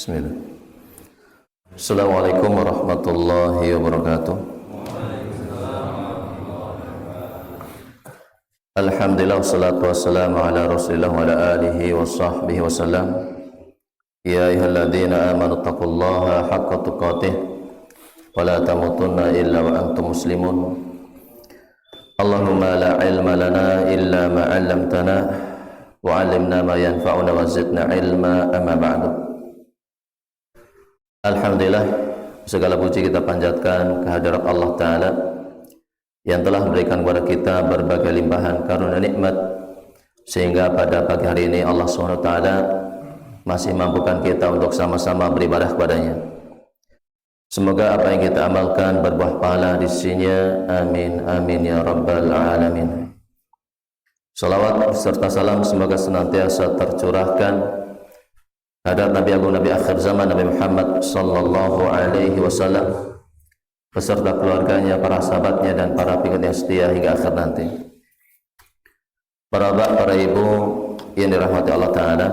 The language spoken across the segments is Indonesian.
Bismillah. Assalamualaikum warahmatullahi wabarakatuh. Alhamdulillah wassalatu wassalamu ala Rasulillah wa ala alihi wa sahbihi wasallam. Ya ayyuhalladzina amanu taqullaha haqqa tuqatih wa la tamutunna illa wa antum muslimun. Allahumma la ilma lana illa ma 'allamtana wa 'allimna ma yanfa'una wa zidna ilma, amma ba'du. Alhamdulillah, segala puji kita panjatkan kehadirat Allah Ta'ala yang telah memberikan kepada kita berbagai limpahan karunia nikmat, sehingga pada pagi hari ini Allah SWT masih mampukan kita untuk sama-sama beribadah kepadanya. Semoga apa yang kita amalkan berbuah pahala di sisinya. Amin amin ya rabbal alamin. Salawat serta salam semoga senantiasa tercurahkan hadap Nabi Agung, Nabi akhir zaman, Nabi Muhammad sallallahu alaihi wasallam beserta keluarganya, para sahabatnya, dan para pengikut yang setia hingga akhir nanti. Para bapak, para ibu yang dirahmati Allah Ta'ala,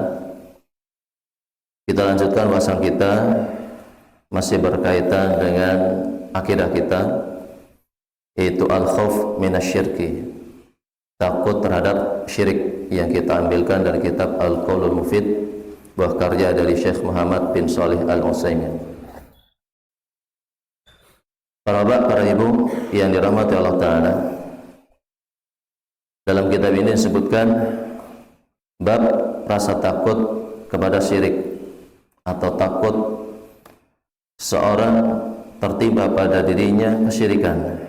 kita lanjutkan bahasan kita masih berkaitan dengan akidah kita, yaitu al-khauf minasyirki, takut terhadap syirik, yang kita ambilkan dari kitab Al-Qaulul Mufid, buah karya dari Syekh Muhammad bin Shalih Al-Utsaimin. Para bapak, para ibu yang dirahmati Allah Ta'ala, dalam kitab ini disebutkan bab rasa takut kepada syirik, atau takut seorang tertimpa pada dirinya kesyirikan,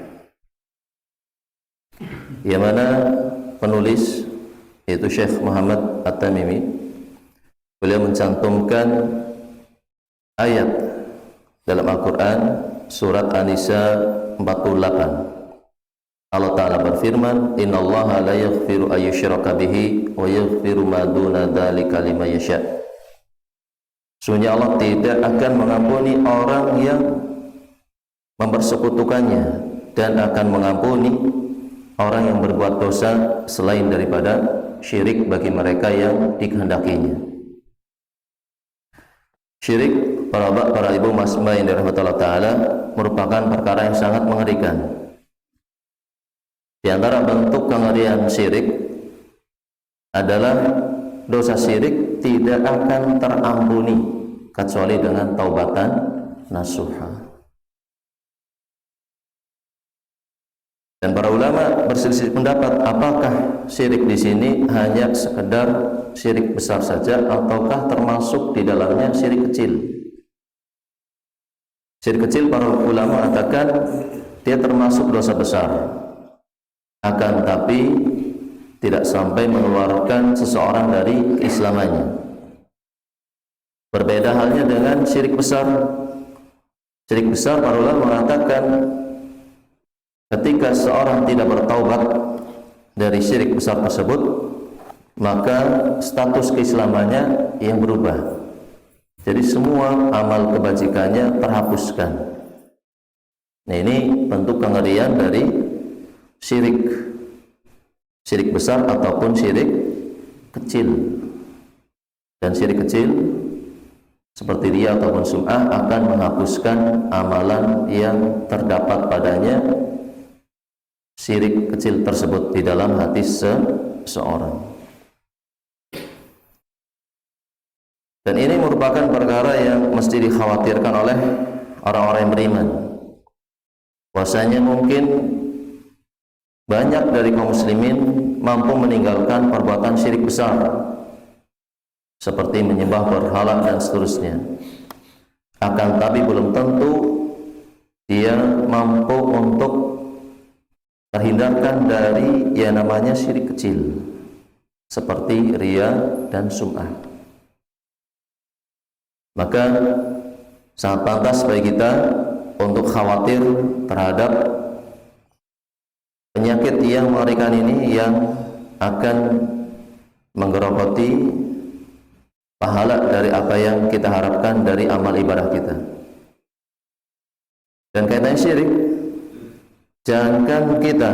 yang mana penulis yaitu Syekh Muhammad At-Tamimi, beliau mencantumkan ayat dalam Al-Quran surat An-Nisa 48. Allah Ta'ala berfirman, innallaha la yaghfiru ayyushraka bihi wa yaghfiru ma duna dzalika liman yasha. Sesungguhnya Allah tidak akan mengampuni orang yang mempersekutukannya, dan akan mengampuni orang yang berbuat dosa selain daripada syirik bagi mereka yang dikehendakinya. Syirik, para bapak, para ibu, mas mbak yang dirahmati Allah Ta'ala, merupakan perkara yang sangat mengerikan. Di antara bentuk kengerian syirik adalah dosa syirik tidak akan terampuni kecuali dengan taubatan nasuha. Dan para ulama berselisih pendapat, apakah syirik di sini hanya sekedar syirik besar saja, ataukah termasuk di dalamnya syirik kecil? Syirik kecil, para ulama mengatakan dia termasuk dosa besar, akan tapi tidak sampai mengeluarkan seseorang dari keislamannya. Berbeda halnya dengan syirik besar. Syirik besar, para ulama mengatakan ketika seorang tidak bertaubat dari syirik besar tersebut, maka status keislamannya yang berubah. Jadi semua amal kebajikannya terhapuskan. Nah, ini bentuk kengerian dari syirik, syirik besar ataupun syirik kecil. Dan syirik kecil seperti riya ataupun sum'ah akan menghapuskan amalan yang terdapat padanya syirik kecil tersebut di dalam hati seseorang. Dan ini merupakan perkara yang mesti dikhawatirkan oleh orang-orang yang beriman. Bahwasanya mungkin banyak dari kaum muslimin mampu meninggalkan perbuatan syirik besar, seperti menyembah berhala dan seterusnya. Akan tapi belum tentu dia mampu untuk terhindarkan dari yang namanya syirik kecil, seperti riya dan sum'ah. Maka sangat pantas bagi kita untuk khawatir terhadap penyakit yang mengerikan ini, yang akan menggerogoti pahala dari apa yang kita harapkan dari amal ibadah kita. Dan kaitannya syirik, jangankan kita,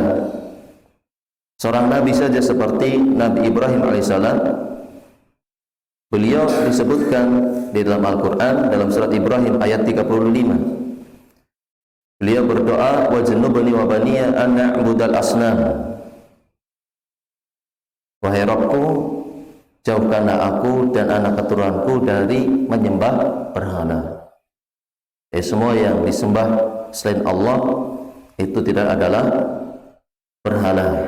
seorang nabi saja seperti Nabi Ibrahim alaihissalam, Beliau disebutkan di dalam Al-Quran dalam surat Ibrahim ayat 35. Beliau berdoa, wajnubni wa baniya an na'budal asnam. Wahai Rabbku, jauhkanlah aku dan anak keturunanku dari menyembah berhala. Semua yang disembah selain Allah itu tidak adalah berhala.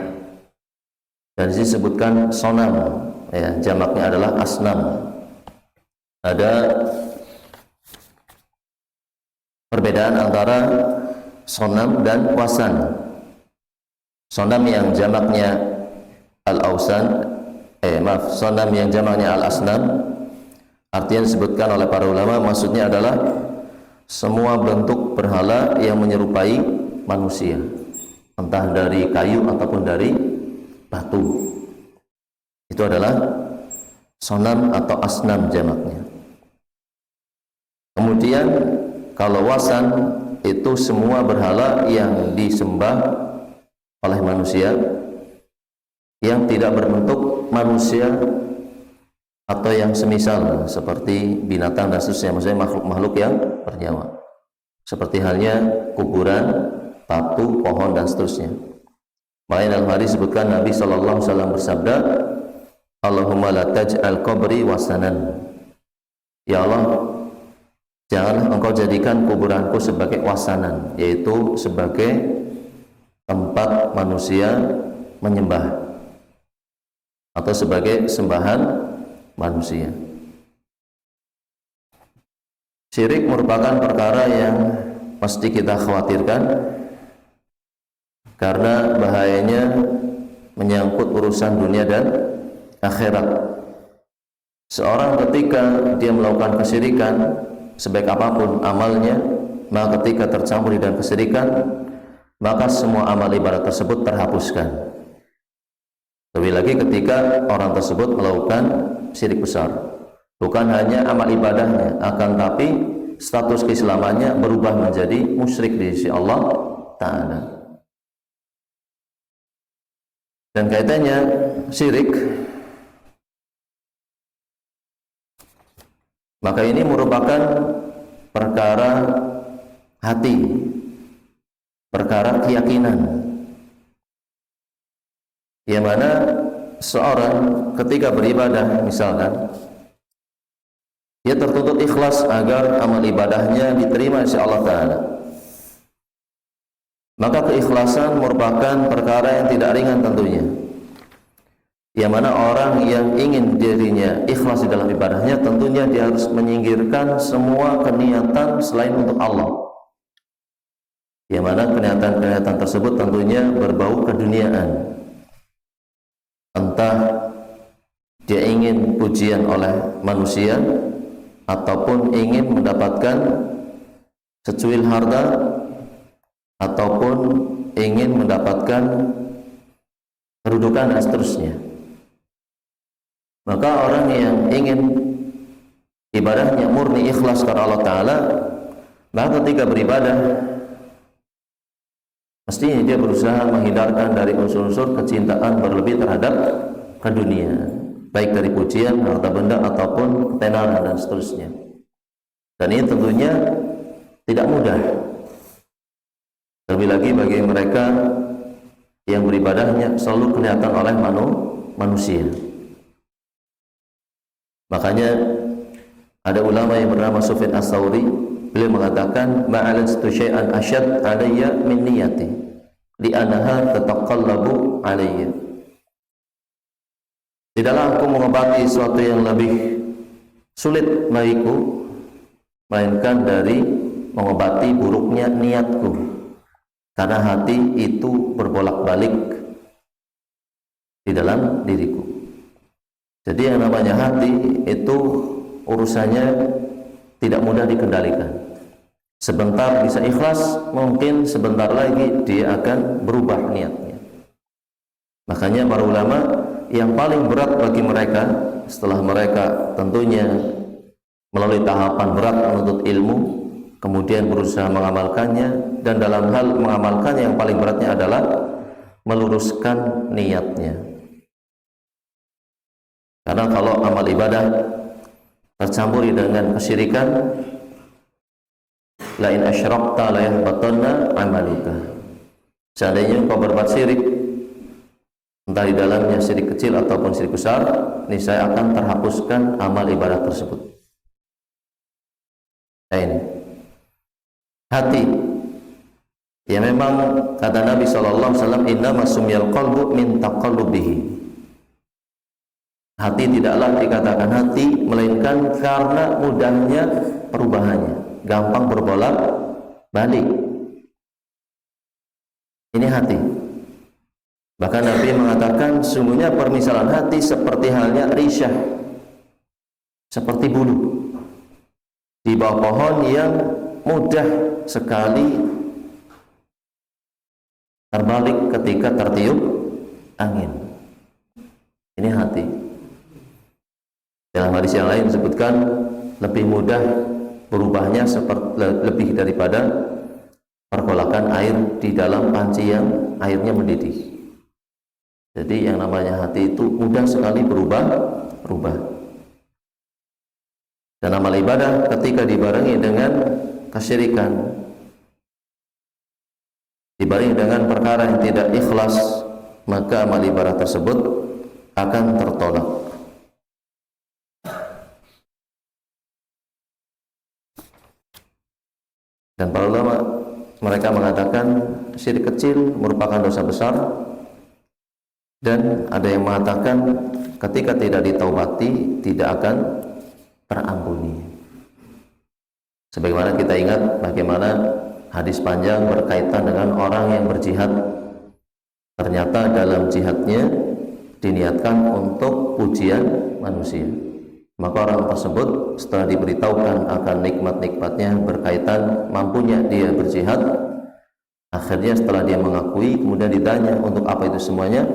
Dan disebutkan sonam, ya, jamaknya adalah asnam. Ada perbedaan antara sonam dan wasan. Sonam yang jamaknya al-ausan, sonam yang jamaknya al-asnam, artinya disebutkan oleh para ulama, maksudnya adalah semua bentuk berhala yang menyerupai manusia, entah dari kayu ataupun dari batu. Itu adalah sonam atau asnam jamaknya. Kemudian kalau wasan itu semua berhala yang disembah oleh manusia yang tidak berbentuk manusia atau yang semisal seperti binatang dan seterusnya, maksudnya makhluk-makhluk yang bernyawa, seperti halnya kuburan, batu, pohon dan seterusnya. Makanya dalam hadis disebutkan Nabi SAW bersabda, Allahumma la taj'al qabri wasanan. Ya Allah, janganlah engkau jadikan kuburanku sebagai wasanan, yaitu sebagai tempat manusia menyembah atau sebagai sembahan manusia. Syirik merupakan perkara yang mesti kita khawatirkan karena bahayanya menyangkut urusan dunia dan akhirat. Seorang ketika dia melakukan kesyirikan, sebaik apapun amalnya, maka ketika tercampur di dalam kesyirikan, maka semua amal ibadat tersebut terhapuskan. Lebih lagi ketika orang tersebut melakukan syirik besar, bukan hanya amal ibadahnya, akan tapi status keislamannya berubah menjadi musyrik di sisi Allah Ta'ala. Dan kaitannya syirik, maka ini merupakan perkara hati, perkara keyakinan, yang mana seorang ketika beribadah misalkan, dia tertuntut ikhlas agar amal ibadahnya diterima oleh Allah Ta'ala. Maka keikhlasan merupakan perkara yang tidak ringan tentunya, yang mana orang yang ingin dirinya ikhlas di dalam ibadahnya, tentunya dia harus menyingkirkan semua keniatan selain untuk Allah, yang mana keniatan-keniatan tersebut tentunya berbau keduniaan. Entah dia ingin pujian oleh manusia ataupun ingin mendapatkan secuil harta ataupun ingin mendapatkan kedudukan dan seterusnya. Maka orang yang ingin ibadahnya murni ikhlas karena Allah Ta'ala, maka ketika beribadah mestinya dia berusaha menghindarkan dari unsur-unsur kecintaan berlebih terhadap keduniaan, baik dari pujian, harta benda ataupun ketenaran dan seterusnya. Dan ini tentunya tidak mudah, terlebih lagi bagi mereka yang beribadahnya selalu kelihatan oleh manusia. Makanya ada ulama yang bernama Sufyan Ats-Tsauri, beliau mengatakan ma'alajtu syai'an asyad alayya min niyati li'annaha tataqallabu alayya. Tidaklah aku mengobati sesuatu yang lebih sulit bagiku melainkan dari mengobati buruknya niatku, karena hati itu berbolak-balik di dalam diriku. Jadi yang namanya hati itu urusannya tidak mudah dikendalikan. Sebentar bisa ikhlas, mungkin sebentar lagi dia akan berubah niatnya. Makanya para ulama, yang paling berat bagi mereka setelah mereka tentunya melalui tahapan berat menuntut ilmu, kemudian berusaha mengamalkannya, dan dalam hal mengamalkannya yang paling beratnya adalah meluruskan niatnya. Karena kalau amal ibadah tercampuri dengan kesyirikan, la in asyrakta la yahbatanna amaluka. Seandainya engkau berbuat syirik, entah di dalamnya syirik kecil ataupun syirik besar, niscaya akan terhapuskan amal ibadah tersebut. Nah, ini hati. Ya memang kata Nabi SAW, innama sumyal qalbu min taqallubihi. Hati tidaklah dikatakan hati, melainkan karena mudahnya perubahannya, gampang berbolak balik. Ini hati. Bahkan Nabi mengatakan sungguhnya permisalan hati seperti halnya risyah, seperti bulu di bawah pohon yang mudah sekali terbalik ketika tertiup angin. Ini hati. Dalam hadis yang lain disebutkan lebih mudah berubahnya lebih daripada pergolakan air di dalam panci yang airnya mendidih. Jadi yang namanya hati itu mudah sekali berubah. Dan amal ibadah ketika dibarengi dengan kesyirikan, dibarengi dengan perkara yang tidak ikhlas, maka amal ibadah tersebut akan tertolak. Dan para ulama mereka mengatakan syirik kecil merupakan dosa besar, dan ada yang mengatakan ketika tidak ditaubati tidak akan terampuni. Sebagaimana kita ingat bagaimana hadis panjang berkaitan dengan orang yang berjihad, ternyata dalam jihadnya diniatkan untuk pujian manusia. Maka orang tersebut setelah diberitahukan akan nikmat-nikmatnya berkaitan mampunya dia berjihad, akhirnya setelah dia mengakui, kemudian ditanya untuk apa itu semuanya,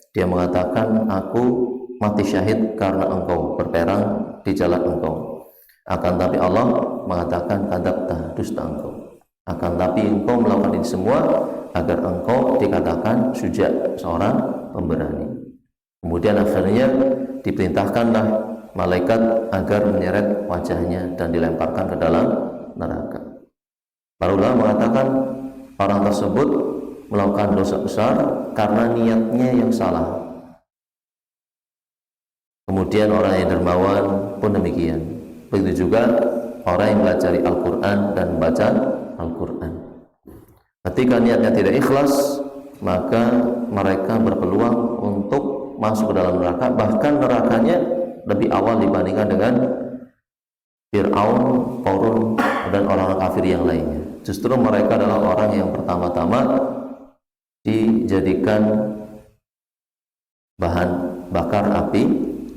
dia mengatakan, aku mati syahid karena engkau berperang di jalan engkau. Akan tapi Allah mengatakan, kadzabta, dusta engkau. Akan tapi engkau melakukan ini semua agar engkau dikatakan syuja, seorang pemberani. Kemudian akhirnya diperintahkanlah malaikat agar menyeret wajahnya dan dilemparkan ke dalam neraka. Para ulama mengatakan orang tersebut melakukan dosa besar karena niatnya yang salah. Kemudian orang yang dermawan pun demikian. Begitu juga orang yang belajar Al-Quran dan membaca Al-Quran. Ketika niatnya tidak ikhlas, maka mereka berpeluang untuk masuk ke dalam neraka. Bahkan nerakanya lebih awal dibandingkan dengan Fir'aun, Qarun, dan orang-orang kafir yang lainnya. Justru mereka adalah orang yang pertama-tama dijadikan bahan bakar api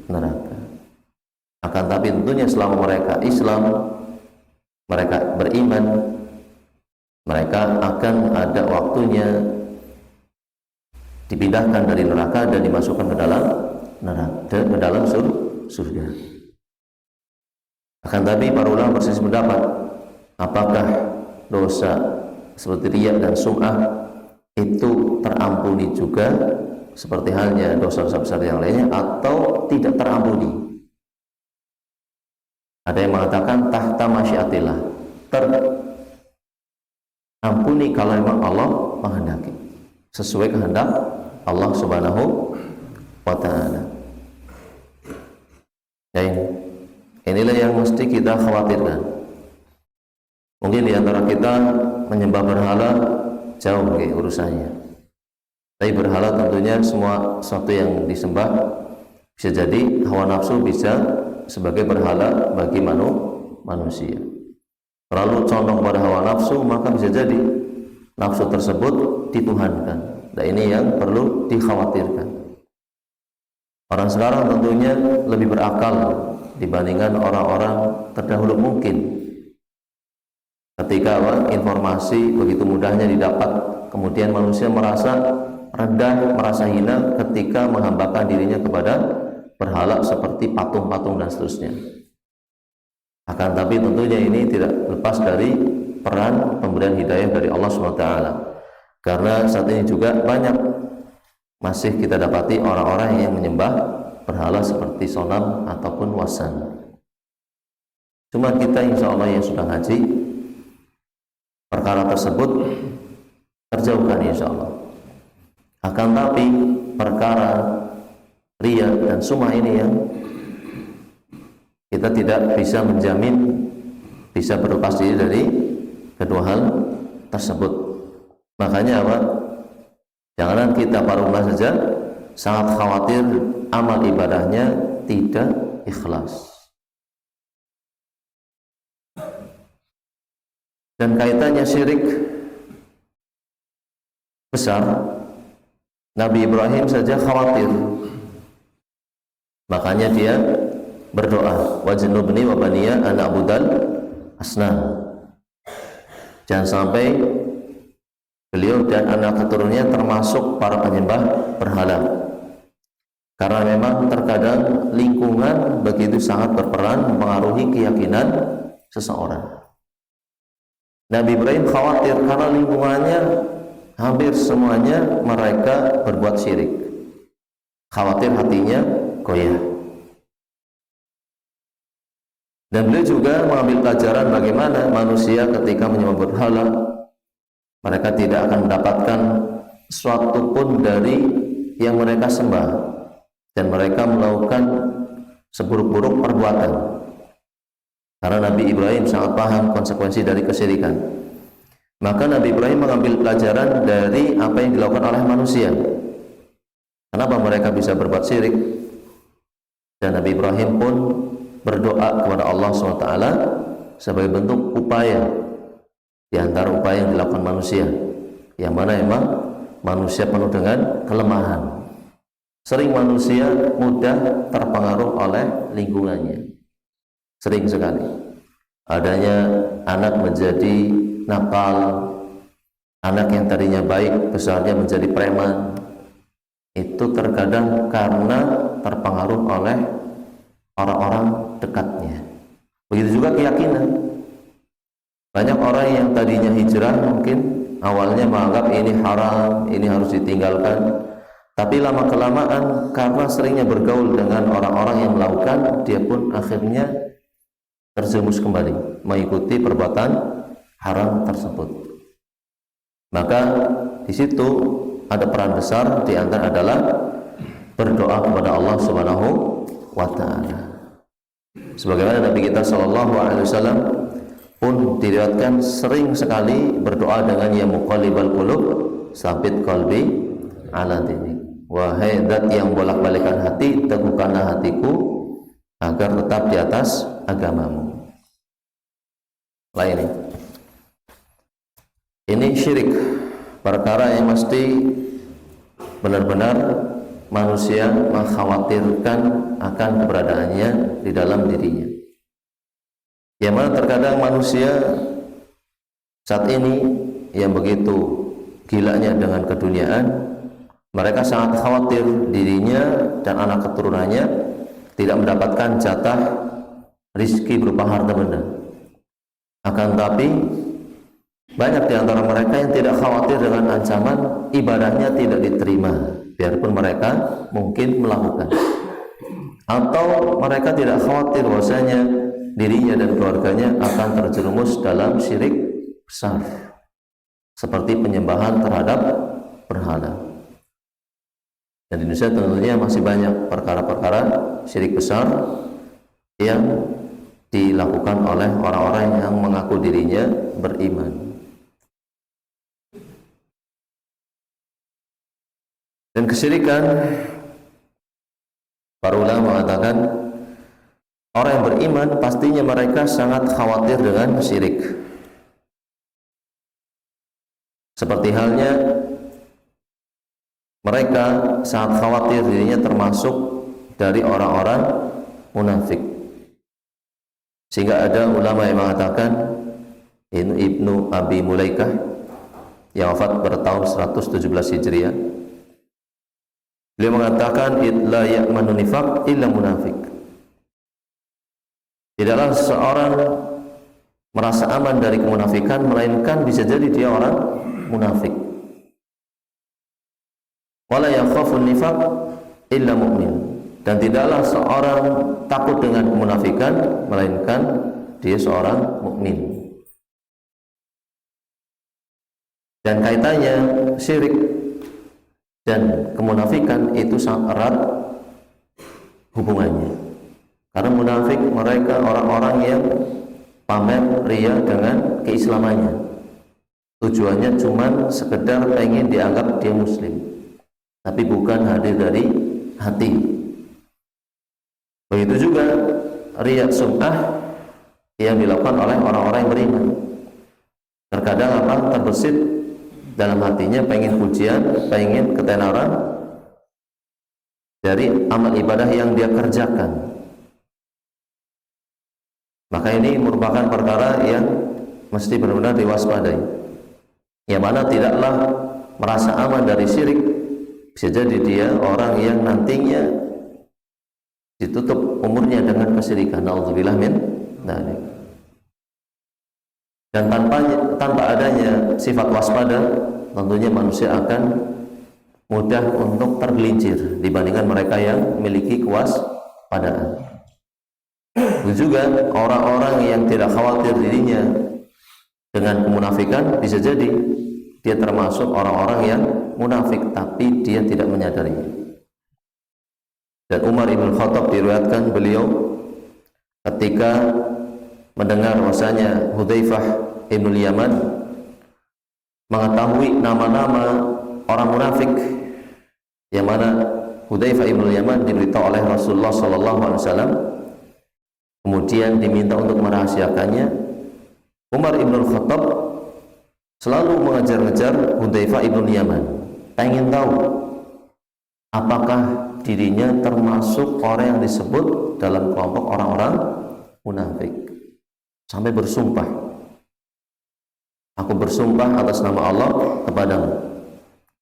neraka. Akan tapi tentunya selama mereka Islam, mereka beriman, mereka akan ada waktunya dipindahkan dari neraka dan dimasukkan ke dalam neraka, ke dalam surga. Akan tapi para ulama berselisih pendapat, apakah dosa seperti riya dan sum'ah itu terampuni juga seperti halnya dosa-dosa besar yang lainnya atau tidak terampuni. Ada yang mengatakan tahta masyiatillah, terampuni kalau memang Allah menghendaki, sesuai kehendak Allah Subhanahu wa ta'ala. Inilah yang mesti kita khawatirkan. Mungkin di antara kita menyembah berhala jauh urusannya. Tapi berhala tentunya semua sesuatu yang disembah bisa jadi hawa nafsu bisa sebagai berhala bagi manusia. Terlalu condong pada hawa nafsu maka bisa jadi nafsu tersebut dituhankan. Nah ini yang perlu dikhawatirkan. Orang sekarang tentunya lebih berakal dibandingkan orang-orang terdahulu mungkin. Ketika informasi begitu mudahnya didapat, kemudian manusia merasa rendah, merasa hina ketika menghambakan dirinya kepada berhala seperti patung-patung dan seterusnya. Akan tapi tentunya ini tidak lepas dari peran pemberian hidayah dari Allah SWT. Karena saat ini juga banyak masih kita dapati orang-orang yang menyembah berhala seperti sonam ataupun wasan. Cuma kita insya Allah yang sudah ngaji, perkara tersebut terjauhkan insya Allah. Akan tapi perkara riya dan sum'ah ini yang kita tidak bisa menjamin bisa berlepas diri dari kedua hal tersebut. Makanya apa? Jangan kita para umat saja sangat khawatir amal ibadahnya tidak ikhlas. Dan kaitannya syirik besar, Nabi Ibrahim saja khawatir. Makanya dia berdoa, wajnubni wa baniya an a'budal asnam. Jangan sampai beliau dan anak keturunannya termasuk para penyembah berhala. Karena memang terkadang lingkungan begitu sangat berperan mempengaruhi keyakinan seseorang. Nabi Ibrahim khawatir karena lingkungannya hampir semuanya mereka berbuat syirik. Khawatir hatinya goyah. Dan beliau juga mengambil pelajaran bagaimana manusia ketika menyembah berhala, mereka tidak akan mendapatkan sesuatu pun dari yang mereka sembah, dan mereka melakukan seburuk-buruk perbuatan. Karena Nabi Ibrahim sangat paham konsekuensi dari kesyirikan. Maka Nabi Ibrahim mengambil pelajaran dari apa yang dilakukan oleh manusia. Kenapa mereka bisa berbuat syirik? Dan Nabi Ibrahim pun berdoa kepada Allah SWT sebagai bentuk upaya di antara upaya yang dilakukan manusia, yang mana memang manusia penuh dengan kelemahan. Sering manusia mudah terpengaruh oleh lingkungannya. Sering sekali adanya anak menjadi nakal, anak yang tadinya baik besarnya menjadi preman. Itu terkadang karena terpengaruh oleh orang-orang dekatnya. Begitu juga keyakinan. Banyak orang yang tadinya hijrah mungkin awalnya menganggap ini haram, ini harus ditinggalkan. Tapi lama-kelamaan karena seringnya bergaul dengan orang-orang yang melakukan, dia pun akhirnya terjerumus kembali mengikuti perbuatan haram tersebut. Maka di situ ada peran besar, di antara adalah berdoa kepada Allah Subhanahu wa taala. Sebagaimana Nabi kita sallallahu alaihi wasallam pun diriwayatkan sering sekali berdoa dengan ya muqallibal qulub tsabit qalbi ala dinik. Wahai zat yang bolak-balikan hati, teguhkanlah hatiku agar tetap di atas agamamu. Lain ini syirik, perkara yang mesti benar-benar manusia mengkhawatirkan akan keberadaannya di dalam dirinya. Yang mana terkadang manusia saat ini yang begitu gilanya dengan keduniaan, mereka sangat khawatir dirinya dan anak keturunannya tidak mendapatkan jatah rizki berupa harta benda. Akan tapi banyak di antara mereka yang tidak khawatir dengan ancaman ibadahnya tidak diterima, biarpun mereka mungkin melakukan. Atau mereka tidak khawatir bahwasanya dirinya dan keluarganya akan terjerumus dalam syirik besar, seperti penyembahan terhadap berhala. Dan di Indonesia tentunya masih banyak perkara-perkara syirik besar yang dilakukan oleh orang-orang yang mengaku dirinya beriman. Dan kesyirikan, para ulama mengatakan orang yang beriman pastinya mereka sangat khawatir dengan syirik. Seperti halnya mereka sangat khawatir dirinya termasuk dari orang-orang munafik. Sehingga ada ulama yang mengatakan, Ibnu Abi Mulaikah yang wafat pada tahun 117 Hijriah, beliau mengatakan la ya'manu nifaq illa munafik. Tidaklah seseorang merasa aman dari kemunafikan melainkan bisa jadi dia orang munafik. Wala yakhafun nifaq illa mu'min. Dan tidaklah seorang takut dengan kemunafikan melainkan dia seorang mukmin. Dan kaitannya syirik dan kemunafikan itu sangat erat hubungannya. Karena munafik mereka orang-orang yang pamer ria dengan keislamannya. Tujuannya cuma sekedar pengen dianggap dia muslim, tapi bukan hadir dari hati. Begitu juga riya sum'ah yang dilakukan oleh orang-orang yang beriman. Terkadang terbesit dalam hatinya pengen pujian, pengen ketenaran dari amal ibadah yang dia kerjakan. Maka ini merupakan perkara yang mesti benar-benar diwaspadai. Yang mana tidaklah merasa aman dari syirik. Bisa jadi dia orang yang nantinya ditutup umurnya dengan kesyirikan. Nauzubillah min dzalik. Dan tanpa adanya sifat waspada, tentunya manusia akan mudah untuk tergelincir dibandingkan mereka yang memiliki kewaspadaan. Begitu juga orang-orang yang tidak khawatir dirinya dengan kemunafikan, bisa jadi dia termasuk orang-orang yang munafik tapi dia tidak menyadarinya. Dan Umar ibn Khattab diriwayatkan beliau ketika mendengar bahwasanya Hudzaifah ibn Yaman mengetahui nama-nama orang munafik, yang mana Hudzaifah ibn Yaman diberitahu oleh Rasulullah SAW, kemudian diminta untuk merahasiakannya. Umar ibn Khattab selalu mengejar-ngejar Hudzaifah ibn Yaman, pengen tahu apakah dirinya termasuk orang yang disebut dalam kelompok orang-orang munafik. Sampai bersumpah, aku bersumpah atas nama Allah kepadamu,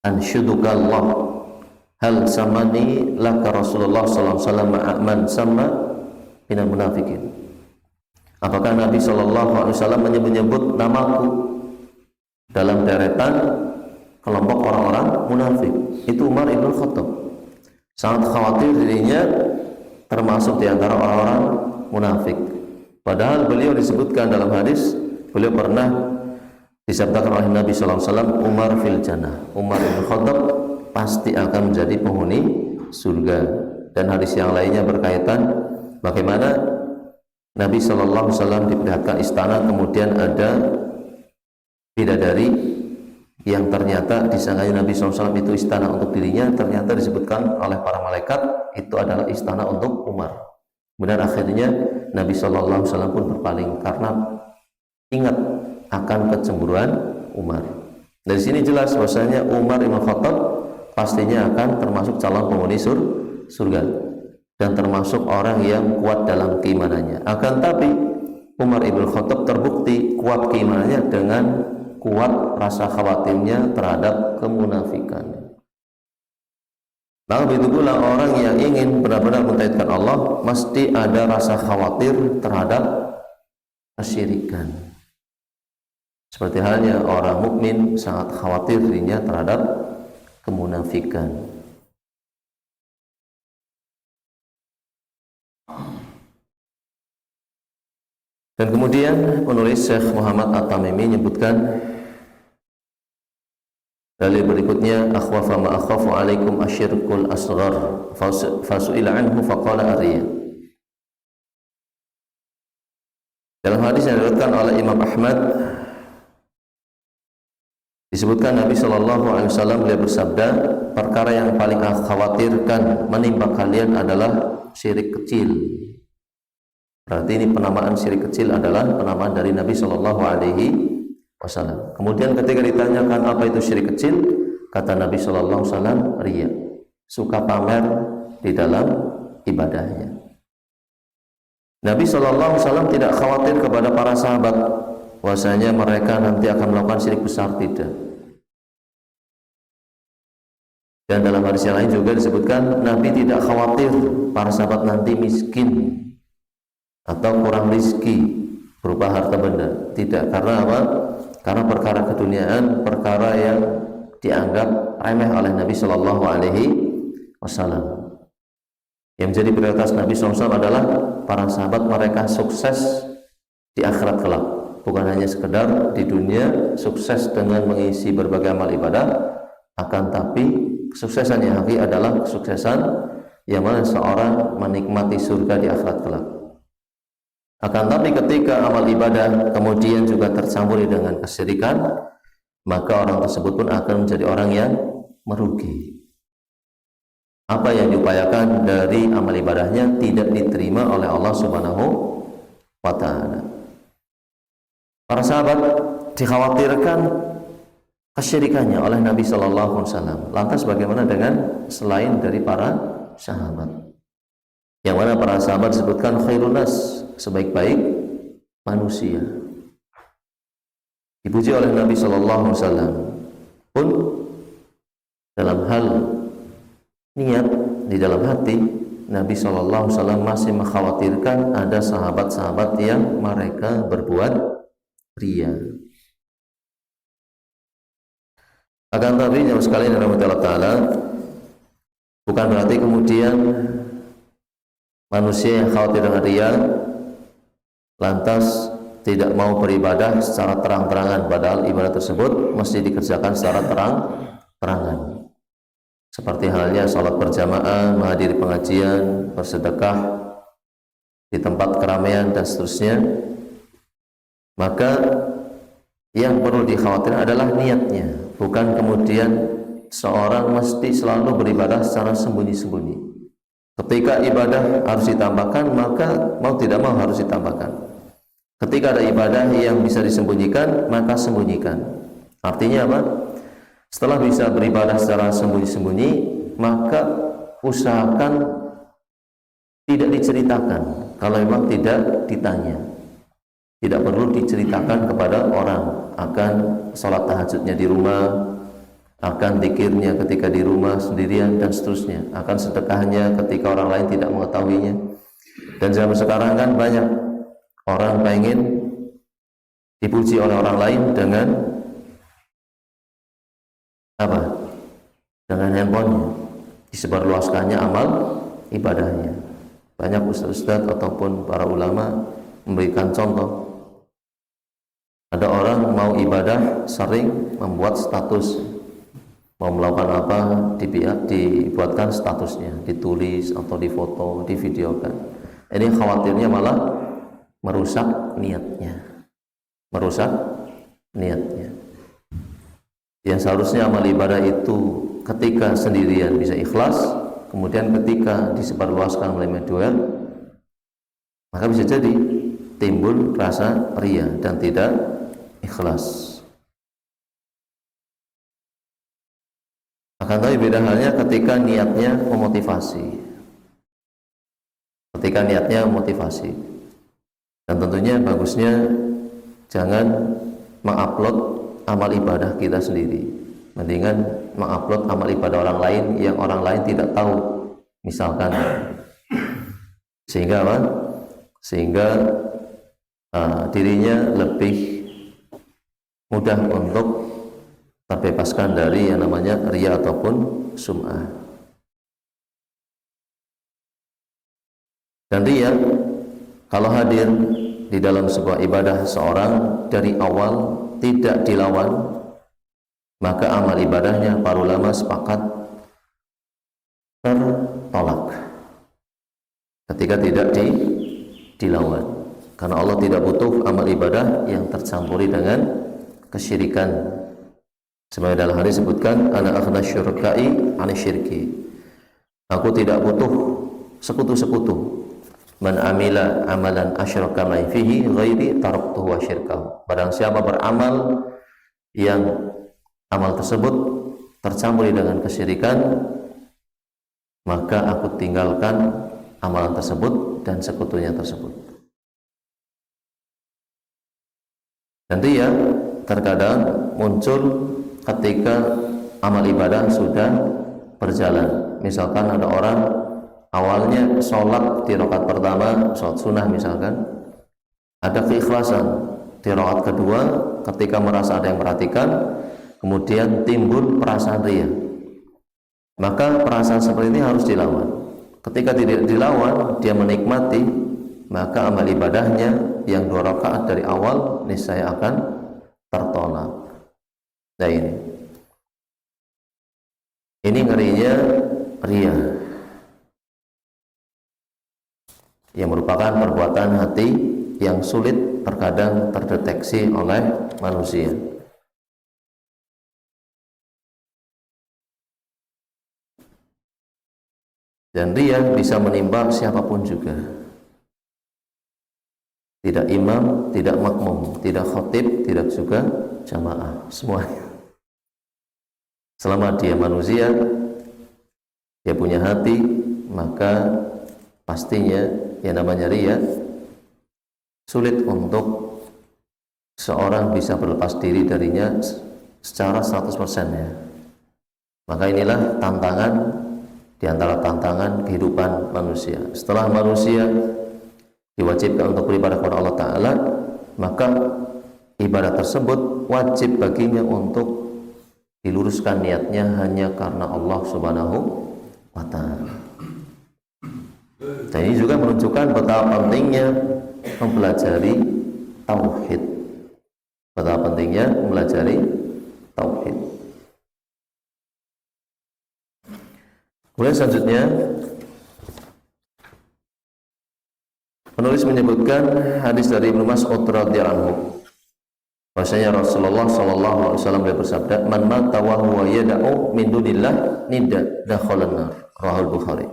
anshudukallah hal samani laka Rasulullah sallallahu alaihi wasallam man sama minal munafikin. Apakah Nabi sallallahu alaihi wasallam menyebut namaku dalam deretan kelompok orang-orang munafik? Itu Umar ibn Khattab sangat khawatir dirinya termasuk di antara orang-orang munafik. Padahal beliau disebutkan dalam hadis, beliau pernah disabdakan oleh Nabi sallallahu alaihi wasallam, Umar fil jannah, Umar bin Khattab pasti akan menjadi penghuni surga. Dan hadis yang lainnya berkaitan bagaimana Nabi sallallahu alaihi wasallam diperlihatkan istana, kemudian ada bidadari yang ternyata disangkanya Nabi sallallahu alaihi wasallam itu istana untuk dirinya, ternyata disebutkan oleh para malaikat itu adalah istana untuk Umar. Kemudian akhirnya Nabi sallallahu alaihi wasallam pun berpaling karena ingat akan kecemburuan Umar. Dari sini jelas bahwasanya Umar bin Khattab pastinya akan termasuk calon penghuni surga dan termasuk orang yang kuat dalam keimanannya. Akan tapi Umar bin Khattab terbukti kuat keimanannya dengan kuat rasa khawatirnya terhadap kemunafikan. Nah, begitu pula orang yang ingin benar-benar mentauhidkan Allah mesti ada rasa khawatir terhadap kesyirikan. Seperti halnya orang mukmin sangat khawatir dirinya terhadap kemunafikan. Dan kemudian penulis Syekh Muhammad At-Tamimi menyebutkan dalil berikutnya, akhwafa ma akhafu alaikum asyirkul asghar fasu'ila anhu faqala ar-riya. Dalam hadis yang diriwayatkan oleh Imam Ahmad disebutkan Nabi sallallahu alaihi wasallam beliau bersabda, perkara yang paling aku khawatirkan menimpa kalian adalah syirik kecil. Berarti ini penamaan syirik kecil adalah penamaan dari Nabi sallallahu alaihi wasallam. Kemudian ketika ditanyakan apa itu syirik kecil, kata Nabi sallallahu alaihi wasallam, riya, suka pamer di dalam ibadahnya. Nabi sallallahu alaihi wasallam tidak khawatir kepada para sahabat bahwasanya mereka nanti akan melakukan syirik besar, tidak. Dan dalam hadis yang lain juga disebutkan Nabi tidak khawatir para sahabat nanti miskin atau kurang rezeki berupa harta benda, tidak. Karena apa? Karena perkara keduniaan, perkara yang dianggap remeh oleh Nabi Shallallahu Alaihi Wasallam. Yang menjadi prioritas Nabi SAW adalah para sahabat mereka sukses di akhirat kelak. Bukan hanya sekedar di dunia sukses dengan mengisi berbagai amal ibadah, akan tapi kesuksesan yang hakiki adalah kesuksesan yang mana seorang menikmati surga di akhirat kelak. Akan tapi ketika amal ibadah kemudian juga tercampur dengan kesyirikan, maka orang tersebut pun akan menjadi orang yang merugi. Apa yang diupayakan dari amal ibadahnya tidak diterima oleh Allah Subhanahu wa ta'ala. Para sahabat dikhawatirkan kesyirikannya oleh Nabi Shallallahu Alaihi Wasallam. Lantas bagaimana dengan selain dari para sahabat? Yang mana para sahabat disebutkan khairun nas, sebaik-baik manusia. Dipuji oleh Nabi Shallallahu Alaihi Wasallam. Pun dalam hal niat di dalam hati, Nabi Shallallahu Alaihi Wasallam masih mengkhawatirkan ada sahabat-sahabat yang mereka berbuat ria. Akan tapi yang sekalian yang Allah Ta'ala, bukan berarti kemudian manusia yang khawatir dengan ria lantas tidak mau beribadah secara terang-terangan, padahal ibadah tersebut mesti dikerjakan secara terang-terangan. Seperti halnya sholat berjamaah, menghadiri pengajian, bersedekah di tempat keramaian dan seterusnya. Maka yang perlu dikhawatirkan adalah niatnya, bukan kemudian seorang mesti selalu beribadah secara sembunyi-sembunyi. Ketika ibadah harus ditambahkan, maka mau tidak mau harus ditambahkan. Ketika ada ibadah yang bisa disembunyikan, maka sembunyikan. Artinya apa? Setelah bisa beribadah secara sembunyi-sembunyi, maka usahakan tidak diceritakan. Kalau memang tidak ditanya, tidak perlu diceritakan kepada orang akan sholat tahajudnya di rumah, akan zikirnya ketika di rumah sendirian dan seterusnya, akan sedekahnya ketika orang lain tidak mengetahuinya. Dan zaman sekarang kan banyak orang pengen dipuji oleh orang lain dengan apa? Dengan handphonenya, disebarluaskannya amal ibadahnya. Banyak ustaz-ustaz ataupun para ulama memberikan contoh. Ada orang mau ibadah sering membuat status, mau melakukan apa dibuatkan statusnya, ditulis atau difoto, divideokan. Ini khawatirnya malah merusak niatnya, Yang seharusnya amal ibadah itu ketika sendirian bisa ikhlas, kemudian ketika disebarluaskan oleh media, maka bisa jadi timbul rasa ria dan tidak ikhlas. Akan tapi beda halnya ketika niatnya memotivasi. Dan tentunya bagusnya jangan mengupload amal ibadah kita sendiri. Mendingan mengupload amal ibadah orang lain yang orang lain tidak tahu. Misalkan sehingga apa? Sehingga dirinya lebih mudah untuk terbebaskan dari yang namanya riya ataupun sum'ah. Dan riya kalau hadir di dalam sebuah ibadah seorang dari awal tidak dilawan, maka amal ibadahnya para ulama sepakat tertolak ketika tidak dilawan. Karena Allah tidak butuh amal ibadah yang tercampuri dengan kesyirikan. Sebagaimana dalam hadis disebutkan, ana akhna syurkai ani syirki. Aku tidak butuh sekutu-sekutu. Man amila amalan asyraka ma fihi ghairi taraktuhu wa syirkahu. Barang siapa beramal yang amal tersebut tercampuri dengan kesyirikan, maka aku tinggalkan amalan tersebut dan sekutunya tersebut. Dan dia terkadang muncul ketika amal ibadah sudah berjalan. Misalkan ada orang awalnya sholat di rakaat pertama, sholat sunnah misalkan, ada keikhlasan. Di rakaat kedua ketika merasa ada yang perhatikan, kemudian timbul perasaan riya. Maka perasaan seperti ini harus dilawan. Ketika tidak dilawan, dia menikmati, maka amal ibadahnya yang 2 rakaat dari awal niscaya akan tertolak. Nah ini ngerinya riya, yang merupakan perbuatan hati yang sulit terkadang terdeteksi oleh manusia. Dan riya bisa menimpa siapapun juga, tidak imam, tidak makmum, tidak khatib, tidak juga jamaah, semuanya. Selama dia manusia, dia punya hati, maka pastinya yang namanya riya sulit untuk seorang bisa berlepas diri darinya secara 100% ya. Maka inilah tantangan di antara tantangan kehidupan manusia. Setelah manusia diwajibkan untuk beribadah kepada Allah Ta'ala, maka ibadah tersebut wajib baginya untuk diluruskan niatnya hanya karena Allah Subhanahu wa Ta'ala. Dan ini juga menunjukkan betapa pentingnya mempelajari tauhid. Betapa pentingnya mempelajari tauhid. Kemudian selanjutnya penulis menyebutkan hadis dari Ibnu Mas'ud radhiyallahu anhu. Bahwasanya Rasulullah sallallahu alaihi wasallam bersabda, "Man mata wa huwa yad'u min dunillah nida dakhalan nar." Rahul Bukhari.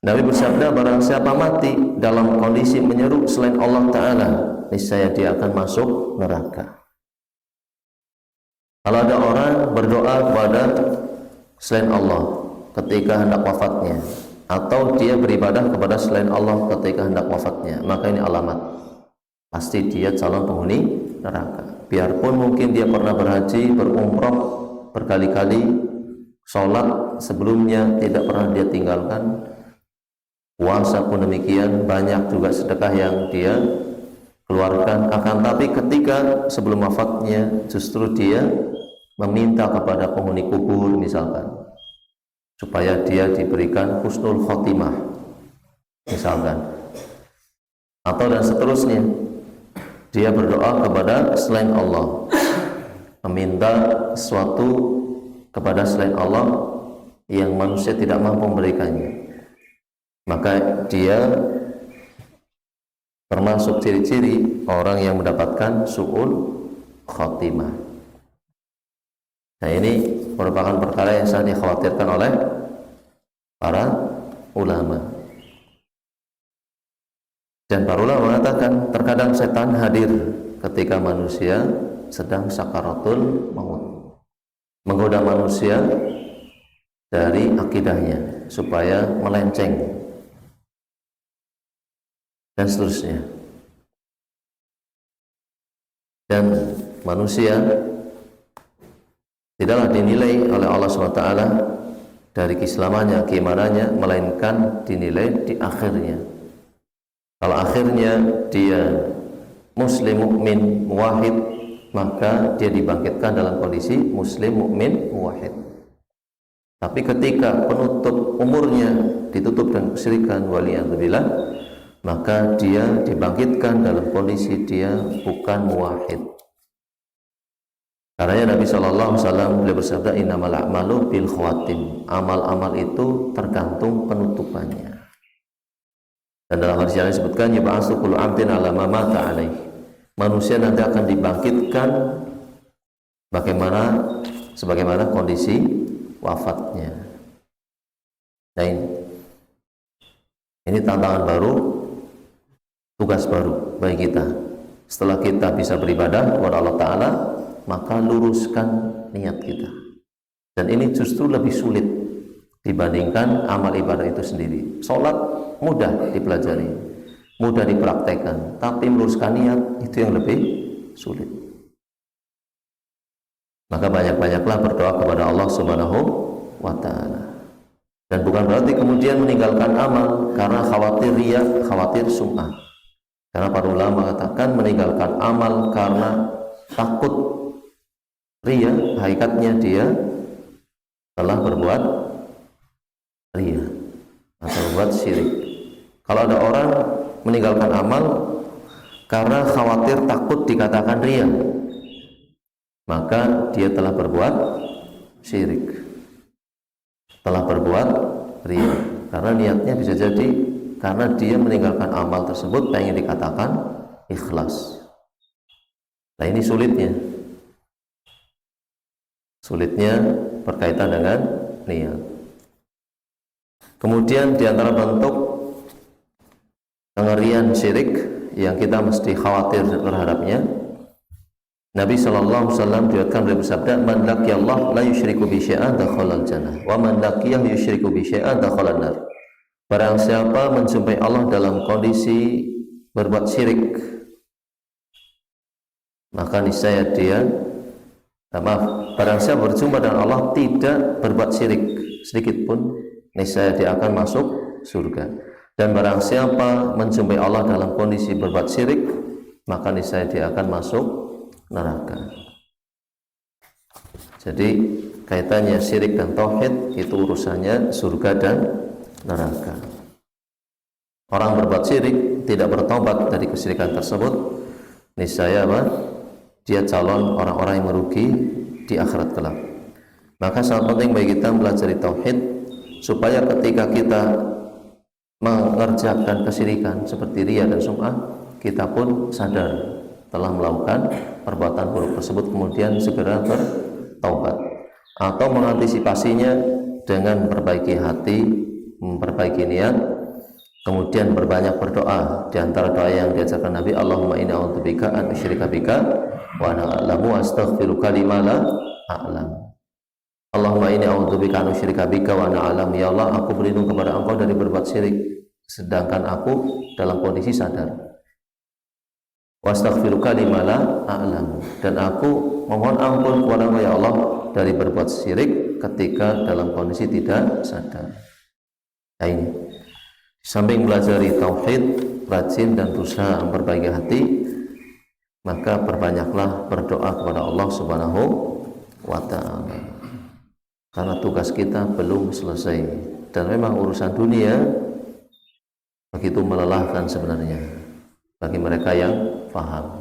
Nabi bersabda, barang siapa mati dalam kondisi menyeru selain Allah Ta'ala, niscaya dia akan masuk neraka. Kalau ada orang berdoa kepada selain Allah ketika hendak wafatnya, atau dia beribadah kepada selain Allah ketika hendak wafatnya, maka ini alamat pasti dia calon penghuni neraka. Biarpun mungkin dia pernah berhaji, berumrah berkali-kali, sholat sebelumnya tidak pernah dia tinggalkan, puasa pun demikian, banyak juga sedekah yang dia keluarkan, akan tapi ketika sebelum wafatnya justru dia meminta kepada penghuni kubur misalkan supaya dia diberikan husnul khotimah misalkan, atau dan seterusnya, dia berdoa kepada selain Allah, meminta sesuatu kepada selain Allah yang manusia tidak mampu memberikannya, maka dia termasuk ciri-ciri orang yang mendapatkan su'ul khotimah. Nah ini merupakan perkara yang sangat dikhawatirkan oleh para ulama. Dan para ulama mengatakan terkadang setan hadir ketika manusia sedang sakaratul maut, menggoda manusia dari akidahnya supaya melenceng dan seterusnya. Dan manusia tidaklah dinilai oleh Allah SWT dari keislamannya, keimanannya, melainkan dinilai di akhirnya. Kalau akhirnya dia muslim, mukmin, muwahhid, maka dia dibangkitkan dalam kondisi muslim, mukmin, muwahhid. Tapi ketika penutup umurnya ditutup dengan kesyirikan, waliyadzubillah, maka dia dibangkitkan dalam kondisi dia bukan muwahhid. Karena Nabi SAW beliau bersabda, innamal a'malu bil khawatim, amal-amal itu tergantung penutupannya. Dan dalam hadis yang disebutkan, yub'atsu kullu 'abdin 'ala ma mata 'alaih, manusia nanti akan dibangkitkan sebagaimana kondisi wafatnya. Nah ini tantangan baru, tugas baru bagi kita. Setelah kita bisa beribadah kepada Allah Ta'ala, maka luruskan niat kita. Dan ini justru lebih sulit dibandingkan amal ibadah itu sendiri. Sholat mudah dipelajari, mudah dipraktekkan, tapi meluruskan niat itu yang lebih sulit. Maka banyak-banyaklah berdoa kepada Allah Subhanahu wa Ta'ala. Dan bukan berarti kemudian meninggalkan amal karena khawatir riya, khawatir sum'ah. Karena para ulama mengatakan meninggalkan amal karena takut riya, hakikatnya dia telah berbuat riya atau berbuat syirik. Kalau ada orang meninggalkan amal karena khawatir takut dikatakan riya, maka dia telah berbuat syirik, telah berbuat riya. Karena niatnya bisa jadi karena dia meninggalkan amal tersebut pengen dikatakan ikhlas. Nah ini sulitnya berkaitan dengan niat. Kemudian di antara bentuk pengerian syirik yang kita mesti khawatir terhadapnya, Nabi sallallahu alaihi wasallam diriwayatkan beliau bersabda, "Man laqiyallah la yusyriku bi syai'an dakhala al-jannah, wa man laqiyahu yusyriku bi syai'an dakhala an-nar." Barang siapa menjumpai Allah dalam kondisi berbuat syirik, maka niscaya barang siapa berjumpa dengan Allah tidak berbuat syirik sedikit pun, niscaya dia akan masuk surga. Dan barang siapa menjumpai Allah dalam kondisi berbuat syirik, maka niscaya dia akan masuk neraka. Jadi kaitannya syirik dan tauhid itu urusannya surga dan neraka. Orang berbuat syirik tidak bertobat dari kesyirikan tersebut, niscaya dia calon orang-orang yang merugi di akhirat kelak. Maka sangat penting bagi kita mempelajari tauhid supaya ketika kita mengerjakan kesyirikan seperti riya dan sum'ah, kita pun sadar telah melakukan perbuatan buruk tersebut, kemudian segera bertaubat atau mengantisipasinya dengan memperbaiki hati, memperbaiki niat, kemudian berbanyak berdoa. Di antara doa yang diajarkan Nabi, Allahumma inni a'udzubika an usyrika bika wa ana a'lamu wa astaghfiruka lima la a'lam. Allahumma inni a'udzubika an usyrika bika wa ana a'lam. Ya Allah, aku berlindung kepada Engkau dari berbuat syirik sedangkan aku dalam kondisi sadar. Wa astaghfiruka lima la a'lam, dan aku mohon ampun kepada Engkau ya Allah dari berbuat syirik ketika dalam kondisi tidak sadar. Nah ini, samping belajar tauhid, rajin dan berusaha memperbaiki hati, maka perbanyaklah berdoa kepada Allah Subhanahu wa ta'ala, karena tugas kita belum selesai. Dan memang urusan dunia begitu melelahkan sebenarnya bagi mereka yang faham.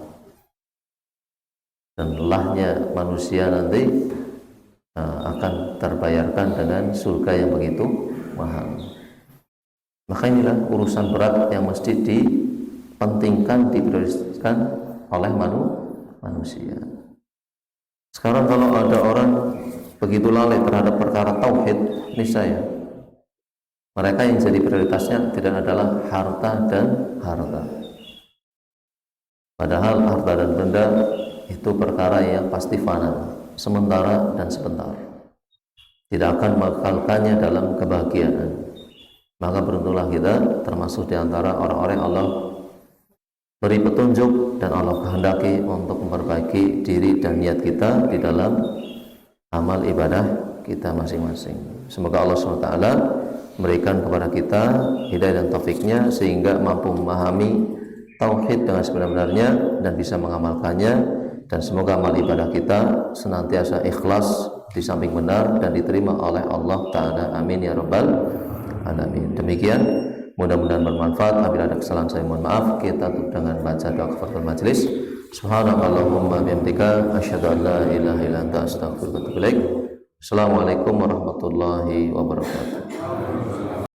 Dan lelahnya manusia nanti akan terbayarkan dengan surga yang begitu mahal. Maka inilah urusan berat yang mesti dipentingkan, diprioritaskan oleh manusia. Sekarang kalau ada orang begitu lalai terhadap perkara tauhid, niscaya mereka yang jadi prioritasnya tidak adalah harta dan harta. Padahal harta dan benda itu perkara yang pasti fana, sementara dan sebentar, tidak akan mengekalkannya dalam kebahagiaan. Maka beruntunglah kita termasuk di antara orang-orang yang Allah beri petunjuk dan Allah kehendaki untuk memperbaiki diri dan niat kita di dalam amal ibadah kita masing-masing. Semoga Allah SWT memberikan kepada kita hidayah dan taufiknya sehingga mampu memahami tauhid dengan sebenar-benarnya dan bisa mengamalkannya, dan semoga amal ibadah kita senantiasa ikhlas di samping benar dan diterima oleh Allah Ta'ala. Amin ya rabbal alamin. Demikian, mudah-mudahan bermanfaat. Apabila ada kesalahan saya mohon maaf. Kita tutup dengan baca doa kafaratul majelis. Subhanakallahumma bihamdika asyhadu an la ilaha illa anta astaghfiruka wa atubu ilaik. Assalamualaikum warahmatullahi wabarakatuh.